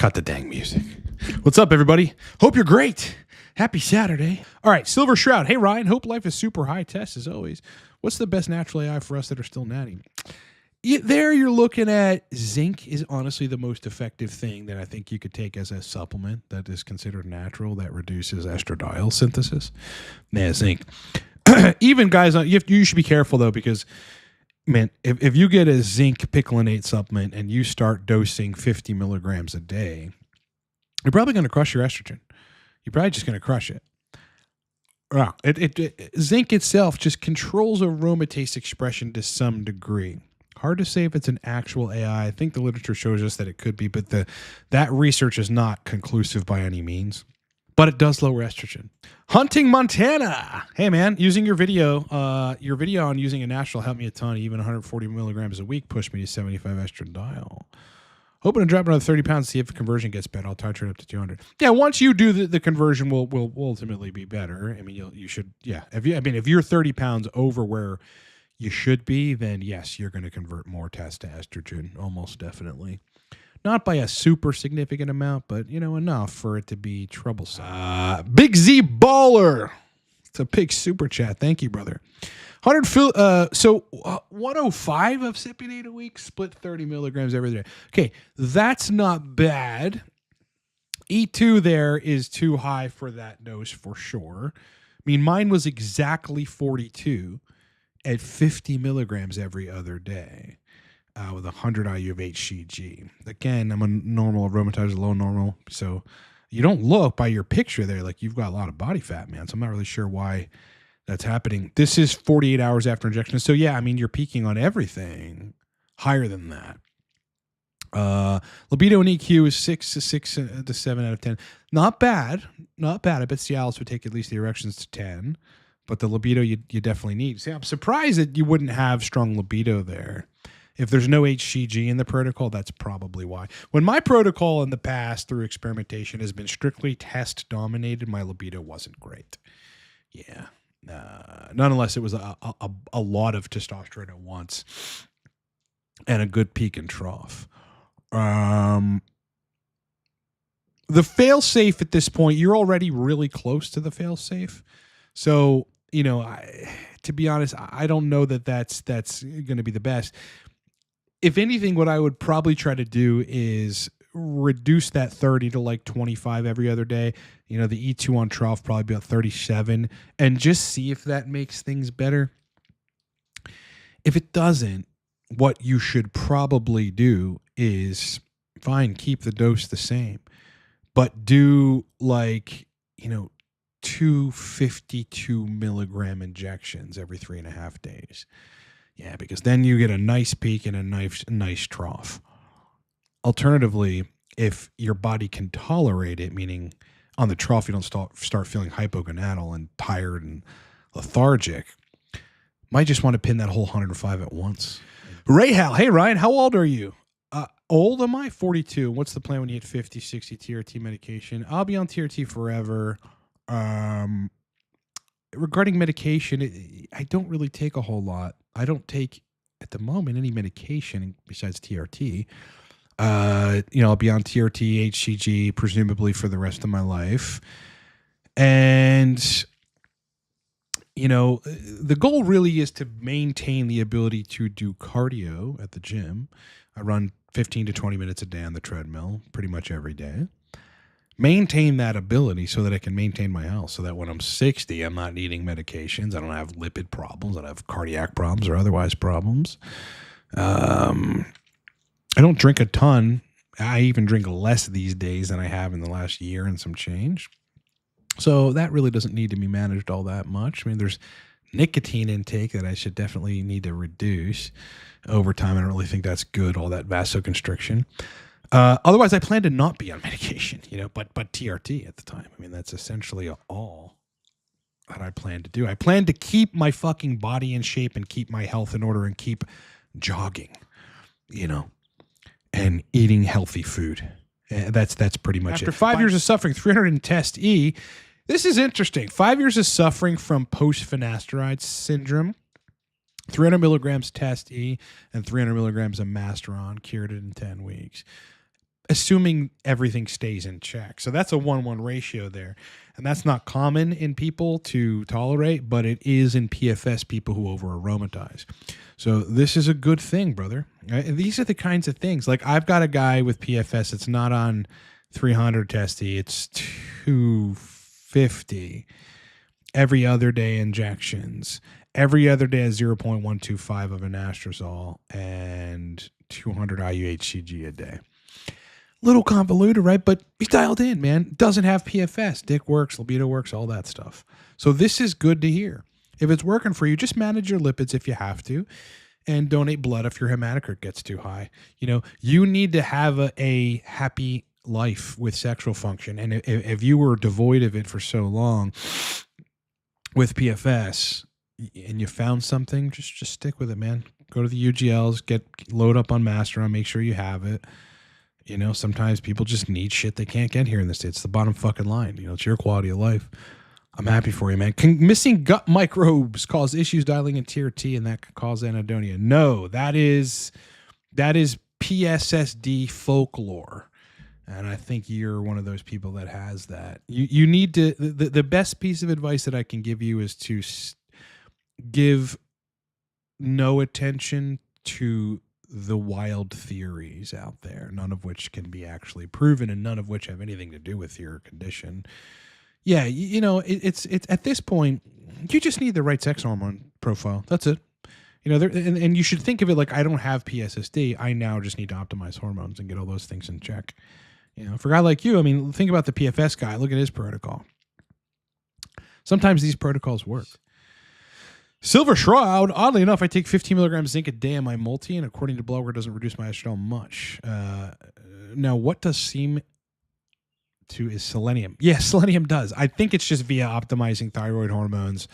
Cut the dang music. What's up, everybody? Hope you're great. Happy Saturday. All right, Silver Shroud. Hey, Ryan. Hope life is super high test as always. What's the best natural AI for us that are still natty? There you're looking at zinc is honestly the most effective thing that I think you could take as a supplement that is considered natural that reduces estradiol synthesis. Man, zinc. Even guys, you should be careful though, because man, if you get a zinc picolinate supplement and you start dosing 50 milligrams a day, you're probably going to crush your estrogen. You're probably just going to crush it. Zinc itself just controls aromatase expression to some degree. Hard to say if it's an actual AI. I think the literature shows us that it could be, but that research is not conclusive by any means. But it does lower estrogen. Hunting Montana. Hey, man, using your video on using a natural helped me a ton. Even 140 milligrams a week pushed me to 75 estradiol. Hoping to drop another 30 pounds to see if the conversion gets better. I'll titrate up to 200. Yeah, once you do the conversion, will ultimately be better. I mean, you should, yeah. If you're 30 pounds over where you should be, then yes, you're going to convert more test to estrogen, almost definitely. Not by a super significant amount, but, enough for it to be troublesome. Big Z Baller. It's a big super chat. Thank you, brother. 105 of cypionate a week, split 30 milligrams every day. Okay, that's not bad. E2 there is too high for that dose for sure. I mean, mine was exactly 42 at 50 milligrams every other day. With 100 IU of HCG. Again, I'm a normal aromatizer, low normal. So you don't look by your picture there like you've got a lot of body fat, man. So I'm not really sure why that's happening. This is 48 hours after injection. So yeah, I mean, you're peaking on everything higher than that. Libido and EQ is 6 to 7 out of 10. Not bad. Not bad. I bet Cialis would take at least the erections to 10. But the libido you definitely need. See, I'm surprised that you wouldn't have strong libido there. If there's no HCG in the protocol, that's probably why. When my protocol in the past through experimentation has been strictly test dominated, my libido wasn't great. Yeah. Not unless it was a lot of testosterone at once and a good peak and trough. The fail-safe at this point, you're already really close to the fail-safe. So, to be honest, I don't know that that's going to be the best. If anything, what I would probably try to do is reduce that 30 to like 25 every other day. The E2 on trough probably be about 37 and just see if that makes things better. If it doesn't, what you should probably do is fine, keep the dose the same, but do 252 milligram injections every 3.5 days. Yeah, because then you get a nice peak and a nice trough. Alternatively, if your body can tolerate it, meaning on the trough you don't start feeling hypogonadal and tired and lethargic, might just want to pin that whole 105 at once. Rahal, hey Ryan, how old are you? Old am I? 42. What's the plan when you hit 50, 60 TRT medication? I'll be on TRT forever. Regarding medication, I don't really take a whole lot. I don't take, at the moment, any medication besides TRT. I'll be on TRT, HCG, presumably for the rest of my life. And, the goal really is to maintain the ability to do cardio at the gym. I run 15 to 20 minutes a day on the treadmill pretty much every day. Maintain that ability so that I can maintain my health, so that when I'm 60, I'm not needing medications. I don't have lipid problems. I don't have cardiac problems or otherwise problems. I don't drink a ton. I even drink less these days than I have in the last year and some change. So that really doesn't need to be managed all that much. I mean, there's nicotine intake that I should definitely need to reduce over time. I don't really think that's good, all that vasoconstriction. Otherwise, I plan to not be on medication, but TRT at the time. I mean, that's essentially all that I plan to do. I plan to keep my fucking body in shape and keep my health in order and keep jogging, and eating healthy food. That's pretty much it. After 5 years of suffering, 300 in test E. This is interesting. 5 years of suffering from post-finasteride syndrome. 300 milligrams test E and 300 milligrams of Mast cured it in 10 weeks. assuming everything stays in check. So that's a 1-1 ratio there. And that's not common in people to tolerate, but it is in PFS people who over aromatize. So this is a good thing, brother. These are the kinds of things. Like I've got a guy with PFS. It's not on 300 testy. It's 250 every other day injections. Every other day is 0.125 of anastrozole and 200 IU-HCG a day. Little convoluted, right? But he's dialed in, man. Doesn't have PFS. Dick works, libido works, all that stuff. So this is good to hear. If it's working for you, just manage your lipids if you have to, and donate blood if your hematocrit gets too high. You know, you need to have a happy life with sexual function. And if you were devoid of it for so long with PFS and you found something, just stick with it, man. Go to the UGLs, load up on Mast, make sure you have it. You know, sometimes people just need shit they can't get here in the States. It's the bottom fucking line. You know, it's your quality of life. I'm happy for you, man. Can missing gut microbes cause issues dialing in TRT and that could cause anhedonia? No, that is PSSD folklore. And I think you're one of those people that has that. You need to, the best piece of advice that I can give you is to give no attention to the wild theories out there, none of which can be actually proven and none of which have anything to do with your condition. Yeah, you know, it's at this point, you just need the right sex hormone profile. That's it. You know, and you should think of it like, I don't have PSSD. I now just need to optimize hormones and get all those things in check. You know, for a guy like you, I mean, think about the PFS guy. Look at his protocol. Sometimes these protocols work. Silver Shroud, oddly enough, I take 15 milligrams zinc a day in my multi, and according to Blogger, doesn't reduce my estradiol much. Now, what does seem to is selenium? Yeah, selenium does. I think it's just via optimizing thyroid hormones.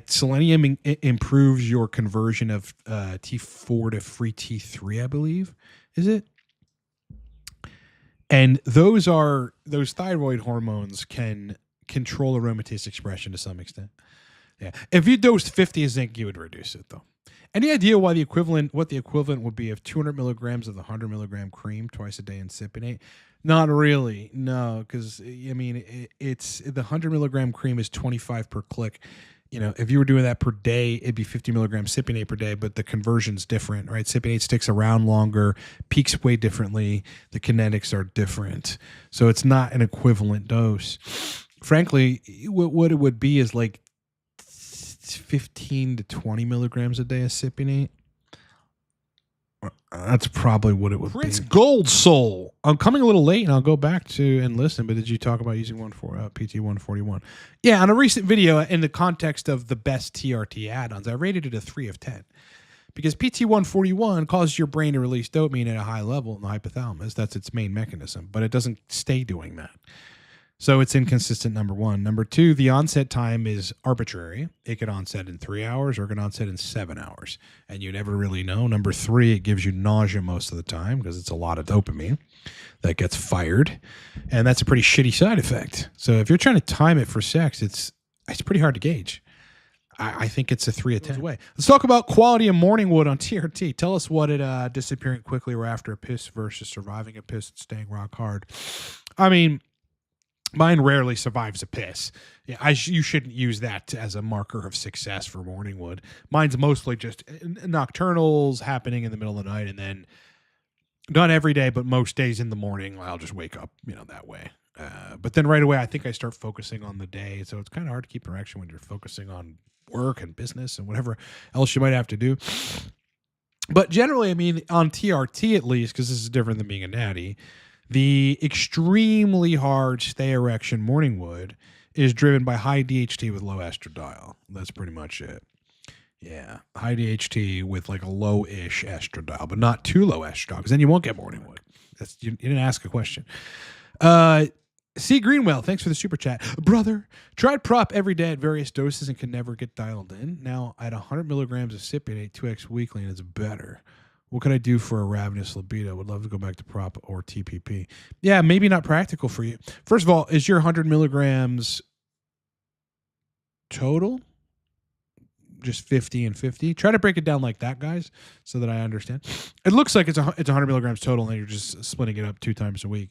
Selenium improves your conversion of T4 to free T3, I believe. Is it? And those thyroid hormones can control aromatase expression to some extent. Yeah. If you dosed 50 of zinc, you would reduce it, though. Any idea what the equivalent would be of 200 milligrams of the 100 milligram cream twice a day in Cipinate? Not really, no, because I mean it's the 100 milligram cream is 25 per click. You know, if you were doing that per day, it'd be 50 milligrams Cipinate per day, but the conversion's different, right? Cipinate sticks around longer, peaks way differently, the kinetics are different, so it's not an equivalent dose. Frankly, what it would be is like 15 to 20 milligrams a day of Cipinate. That's probably what it would be. Prince Gold Soul. I'm coming a little late, and I'll go back to and listen, but did you talk about using PT-141? Yeah, on a recent video, in the context of the best TRT add-ons, I rated it a 3 of 10. Because PT-141 causes your brain to release dopamine at a high level in the hypothalamus. That's its main mechanism, but it doesn't stay doing that. So it's inconsistent, number one. Number two, the onset time is arbitrary. It could onset in 3 hours or it could onset in 7 hours. And you never really know. Number three, it gives you nausea most of the time because it's a lot of dopamine that gets fired. And that's a pretty shitty side effect. So if you're trying to time it for sex, it's pretty hard to gauge. I think it's a 3 of 10. Let's talk about quality of morning wood on TRT. Tell us what it disappearing quickly or after a piss versus surviving a piss and staying rock hard. I mean, mine rarely survives a piss. Yeah, you shouldn't use that as a marker of success for morning wood. Mine's mostly just nocturnals happening in the middle of the night, and then not every day, but most days in the morning, I'll just wake up, that way. But then right away, I think I start focusing on the day. So it's kind of hard to keep erection when you're focusing on work and business and whatever else you might have to do. But generally, I mean, on TRT at least, because this is different than being a natty, the extremely hard stay erection morning wood is driven by high DHT with low estradiol. That's pretty much it. Yeah, high DHT with like a low-ish estradiol, but not too low estradiol, because then you won't get morning wood. You didn't ask a question. C. Greenwell, thanks for the super chat. Brother, tried prop every day at various doses and could never get dialed in. Now I had 100 milligrams of Cipinate 2x weekly, and it's better. What can I do for a ravenous libido? Would love to go back to prop or TPP. Yeah, maybe not practical for you. First of all, is your 100 milligrams total? just 50 and 50. Try to break it down like that, guys, so that I understand. It looks like it's 100 milligrams total, and you're just splitting it up 2 times a week.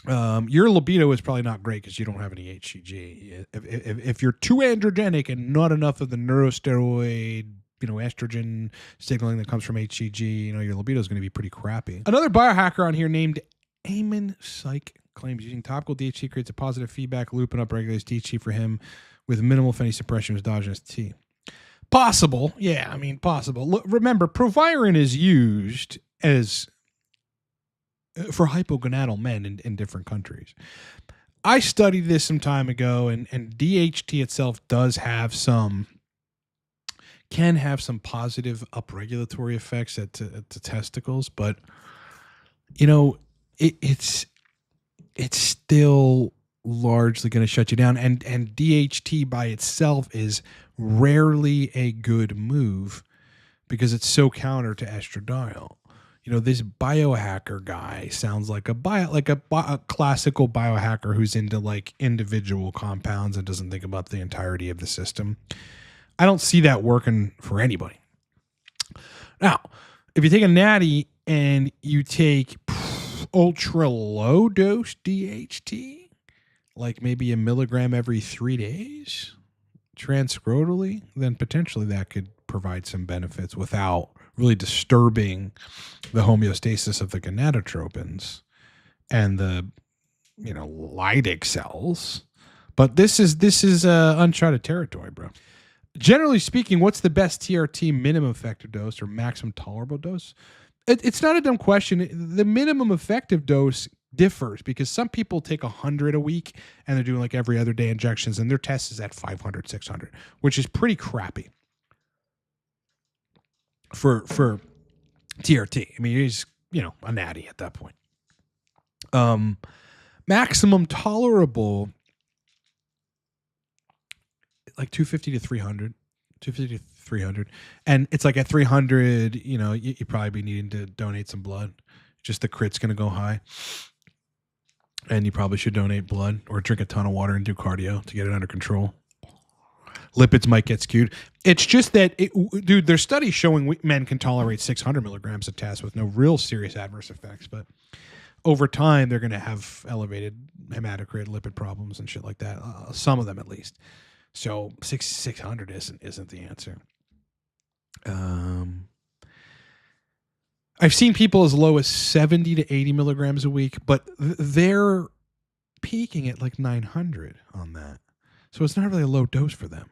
Your libido is probably not great because you don't have any HCG. If you're too androgenic and not enough of the neurosteroid, estrogen signaling that comes from HCG, your libido is going to be pretty crappy. Another biohacker on here named Eamon Psych claims using topical DHT creates a positive feedback loop and upregulates DHT for him with minimal if any suppression of endogenous T. Possible. Yeah, possible. Look, remember, proviron is used as for hypogonadal men in different countries. I studied this some time ago, and DHT itself can have some positive upregulatory effects at the testicles, but it's still largely going to shut you down, and DHT by itself is rarely a good move because it's so counter to estradiol. This biohacker guy sounds like a classical biohacker who's into like individual compounds and doesn't think about the entirety of the system. I don't see that working for anybody. Now, if you take a natty and you take ultra low dose DHT, like maybe 1 milligram every 3 days transscrotally, then potentially that could provide some benefits without really disturbing the homeostasis of the gonadotropins and the Leydig cells. But this is uncharted territory, bro. Generally speaking, what's the best TRT minimum effective dose or maximum tolerable dose? It's not a dumb question. The minimum effective dose differs because some people take 100 a week and they're doing like every other day injections, and their test is at 500, 600, which is pretty crappy for TRT. He's a natty at that point. Maximum tolerable, like 250 to 300. 250 to 300. And it's like at 300, you probably be needing to donate some blood. Just the crit's going to go high. And you probably should donate blood or drink a ton of water and do cardio to get it under control. Lipids might get skewed. It's just that, there's studies showing men can tolerate 600 milligrams of TAS with no real serious adverse effects. But over time, they're going to have elevated hematocrit, lipid problems, and shit like that. Some of them, at least. So 600 isn't the answer. I've seen people as low as 70 to 80 milligrams a week, but they're peaking at like 900 on that. So it's not really a low dose for them.